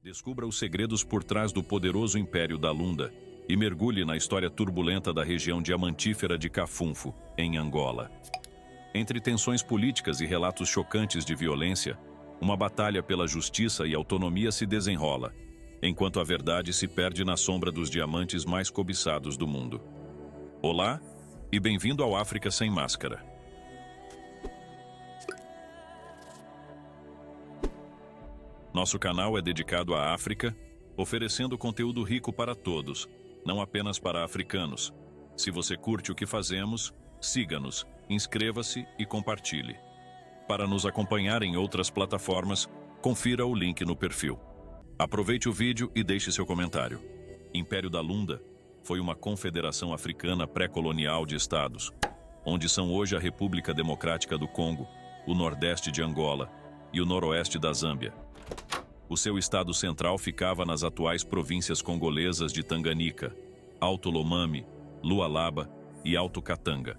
Descubra os segredos por trás do poderoso Império da Lunda e mergulhe na história turbulenta da região diamantífera de Cafunfo, em Angola. Entre tensões políticas e relatos chocantes de violência, uma batalha pela justiça e autonomia se desenrola, enquanto a verdade se perde na sombra dos diamantes mais cobiçados do mundo. Olá e bem-vindo ao África Sem Máscara. Nosso canal é dedicado à África, oferecendo conteúdo rico para todos, não apenas para africanos. Se você curte o que fazemos, siga-nos, inscreva-se e compartilhe. Para nos acompanhar em outras plataformas, confira o link no perfil. Aproveite o vídeo e deixe seu comentário. Império da Lunda foi uma confederação africana pré-colonial de estados, onde são hoje a República Democrática do Congo, o Nordeste de Angola e o Noroeste da Zâmbia. O seu estado central ficava nas atuais províncias congolesas de Tanganyika, Alto Lomami, Lualaba e Alto Katanga.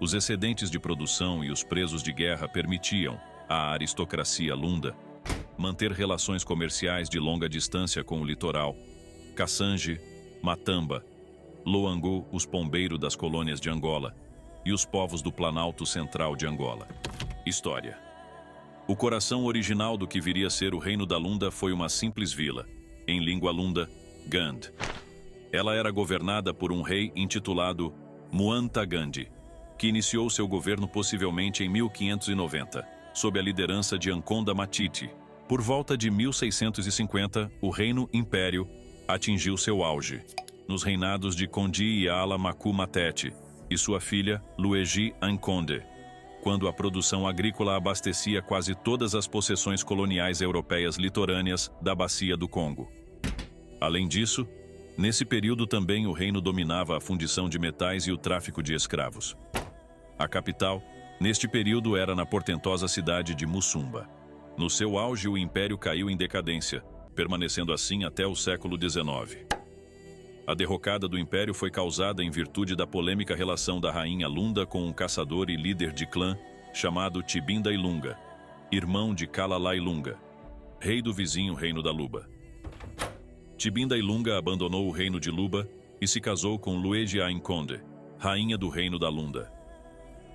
Os excedentes de produção e os presos de guerra permitiam à aristocracia lunda manter relações comerciais de longa distância com o litoral, Kassange, Matamba, Loango, os pombeiros das colônias de Angola e os povos do Planalto Central de Angola. História. O coração original do que viria a ser o Reino da Lunda foi uma simples vila, em língua lunda, Gand. Ela era governada por um rei intitulado Muanta Gandhi, que iniciou seu governo possivelmente em 1590, sob a liderança de Ankonda Matiti. Por volta de 1650, o Reino Império atingiu seu auge, nos reinados de Kondi e Ala Maku Matete e sua filha Luigi Ankonde, quando a produção agrícola abastecia quase todas as possessões coloniais europeias litorâneas da Bacia do Congo. Além disso, nesse período também o reino dominava a fundição de metais e o tráfico de escravos. A capital, neste período, era na portentosa cidade de Musumba. No seu auge, o império caiu em decadência, permanecendo assim até o século XIX. A derrocada do império foi causada em virtude da polêmica relação da rainha Lunda com um caçador e líder de clã chamado Tibinda Ilunga, irmão de Kalalai Lunga, rei do vizinho reino da Luba. Tibinda Ilunga abandonou o reino de Luba e se casou com Luigi Ainkonde, rainha do reino da Lunda.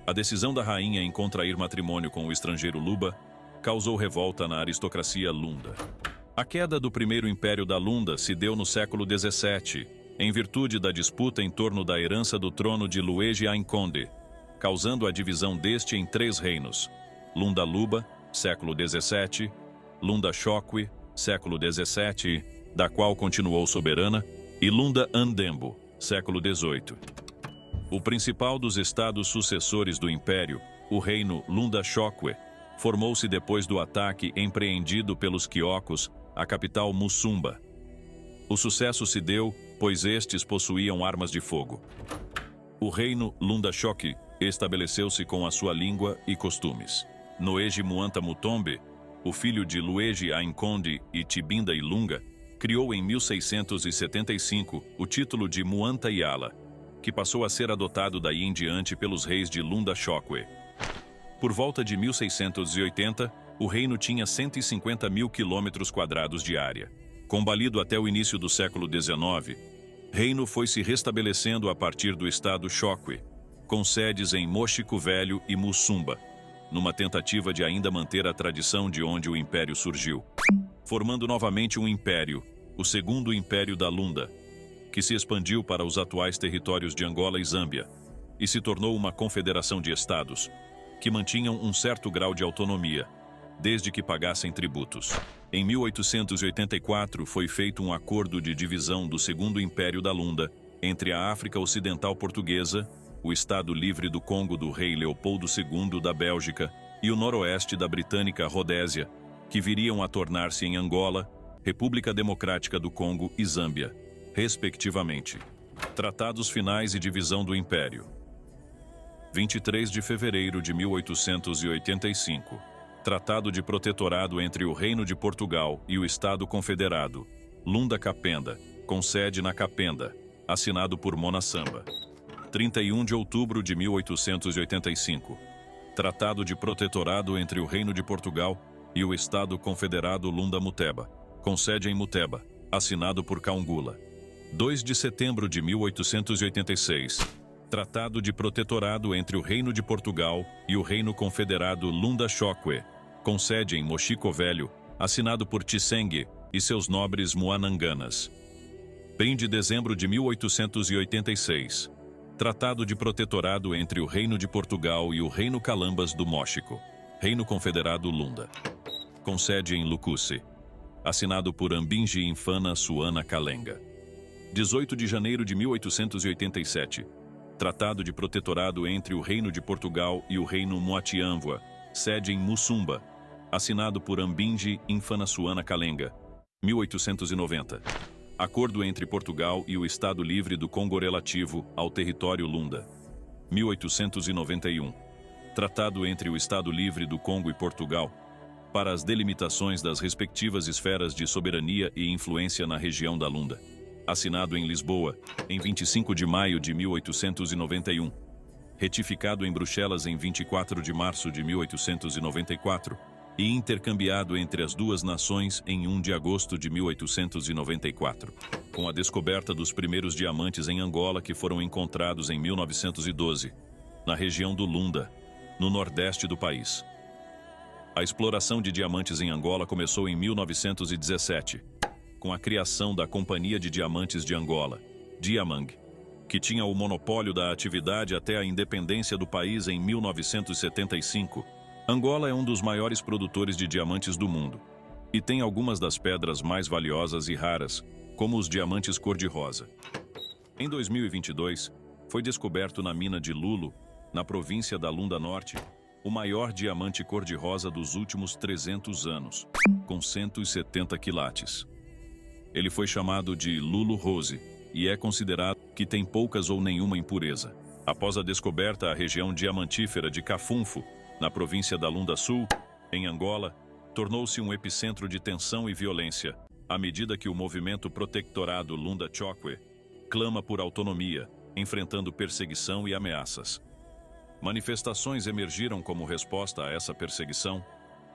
A decisão da rainha em contrair matrimônio com o estrangeiro Luba causou revolta na aristocracia Lunda. A queda do primeiro império da Lunda se deu no século XVII, em virtude da disputa em torno da herança do trono de Luigi Ainkonde, causando a divisão deste em três reinos: Lunda Luba, século XVII, Lunda Chokwe, século XVII, da qual continuou soberana, e Lunda Andembo, século XVIII. O principal dos estados sucessores do império, o reino Lunda Chokwe, formou-se depois do ataque empreendido pelos quiocos à capital Musumba. O sucesso se deu, pois estes possuíam armas de fogo. O reino Lunda Chokwe estabeleceu-se com a sua língua e costumes. Noegi Muanta Mutombe, o filho de Luigi Ainkonde e Tibinda Ilunga, criou em 1675 o título de Muanta Yala, que passou a ser adotado daí em diante pelos reis de Lunda Chokwe. Por volta de 1680, o reino tinha 150 mil quilômetros quadrados de área. Combalido até o início do século XIX, reino foi se restabelecendo a partir do estado Chokwe, com sedes em Moxico Velho e Musumba, numa tentativa de ainda manter a tradição de onde o império surgiu, formando novamente um império, o segundo Império da Lunda, que se expandiu para os atuais territórios de Angola e Zâmbia, e se tornou uma confederação de estados, que mantinham um certo grau de autonomia, desde que pagassem tributos. Em 1884 foi feito um acordo de divisão do Segundo Império da Lunda entre a África Ocidental Portuguesa, o Estado Livre do Congo do rei Leopoldo II da Bélgica e o noroeste da britânica Rodésia, que viriam a tornar-se em Angola, República Democrática do Congo e Zâmbia, respectivamente. Tratados finais e divisão do Império. 23 de fevereiro de 1885. Tratado de protetorado entre o Reino de Portugal e o Estado Confederado, Lunda Capenda, com sede na Capenda, assinado por Mona Samba. 31 de outubro de 1885. Tratado de protetorado entre o Reino de Portugal e o Estado Confederado Lunda Muteba, com sede em Muteba, assinado por Kaungula. 2 de setembro de 1886. Tratado de protetorado entre o Reino de Portugal e o Reino Confederado Lunda Chokwe, com sede em Mochico Velho, assinado por Tseng e seus nobres Muananganas. 1 de dezembro de 1886. Tratado de protetorado entre o Reino de Portugal e o Reino Calambas do Mochico, Reino Confederado Lunda, com sede em Lucusse, assinado por Ambinji Infana Suana Kalenga. 18 de janeiro de 1887. Tratado de protetorado entre o Reino de Portugal e o Reino Moatianvoa, sede em Mussumba, assinado por Ambinji Infana Suana Kalenga. 1890. Acordo entre Portugal e o Estado Livre do Congo relativo ao território Lunda. 1891. Tratado entre o Estado Livre do Congo e Portugal para as delimitações das respectivas esferas de soberania e influência na região da Lunda. Assinado em Lisboa, em 25 de maio de 1891. Retificado em Bruxelas em 24 de março de 1894 e intercambiado entre as duas nações em 1 de agosto de 1894, com a descoberta dos primeiros diamantes em Angola que foram encontrados em 1912, na região do Lunda, no nordeste do país. A exploração de diamantes em Angola começou em 1917, com a criação da Companhia de Diamantes de Angola, Diamang, que tinha o monopólio da atividade até a independência do país em 1975. Angola é um dos maiores produtores de diamantes do mundo e tem algumas das pedras mais valiosas e raras, como os diamantes cor-de-rosa. Em 2022, foi descoberto na mina de Lulo, na província da Lunda Norte, o maior diamante cor-de-rosa dos últimos 300 anos, com 170 quilates. Ele foi chamado de Lulo Rose e é considerado que tem poucas ou nenhuma impureza. Após a descoberta, a região diamantífera de Cafunfo, na província da Lunda Sul, em Angola, tornou-se um epicentro de tensão e violência, à medida que o movimento protectorado Lunda Chokwe clama por autonomia, enfrentando perseguição e ameaças. Manifestações emergiram como resposta a essa perseguição,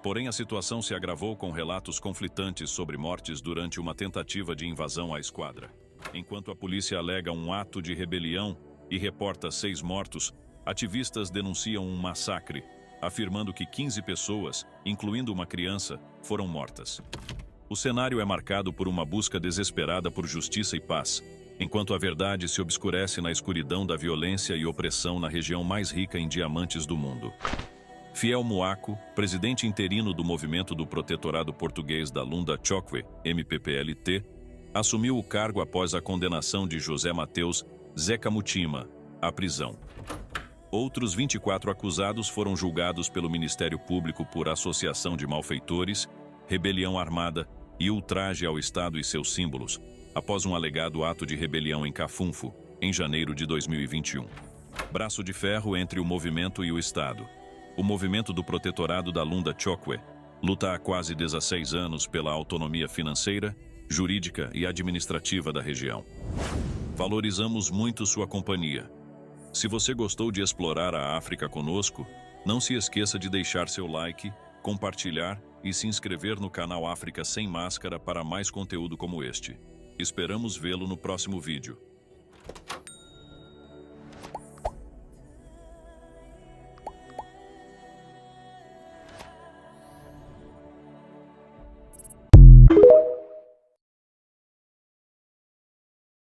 porém a situação se agravou com relatos conflitantes sobre mortes durante uma tentativa de invasão à esquadra. Enquanto a polícia alega um ato de rebelião e reporta 6 mortos, ativistas denunciam um massacre, afirmando que 15 pessoas, incluindo uma criança, foram mortas. O cenário é marcado por uma busca desesperada por justiça e paz, enquanto a verdade se obscurece na escuridão da violência e opressão na região mais rica em diamantes do mundo. Fiel Moaco, presidente interino do Movimento do Protetorado Português da Lunda Chokwe, MPPLT, assumiu o cargo após a condenação de José Mateus Zeca Mutima à prisão. Outros 24 acusados foram julgados pelo Ministério Público por associação de malfeitores, rebelião armada e ultraje ao Estado e seus símbolos, após um alegado ato de rebelião em Cafunfo, em janeiro de 2021. Braço de ferro entre o movimento e o Estado. O movimento do protetorado da Lunda Chokwe luta há quase 16 anos pela autonomia financeira, jurídica e administrativa da região. Valorizamos muito sua companhia. Se você gostou de explorar a África conosco, não se esqueça de deixar seu like, compartilhar e se inscrever no canal África Sem Máscara para mais conteúdo como este. Esperamos vê-lo no próximo vídeo.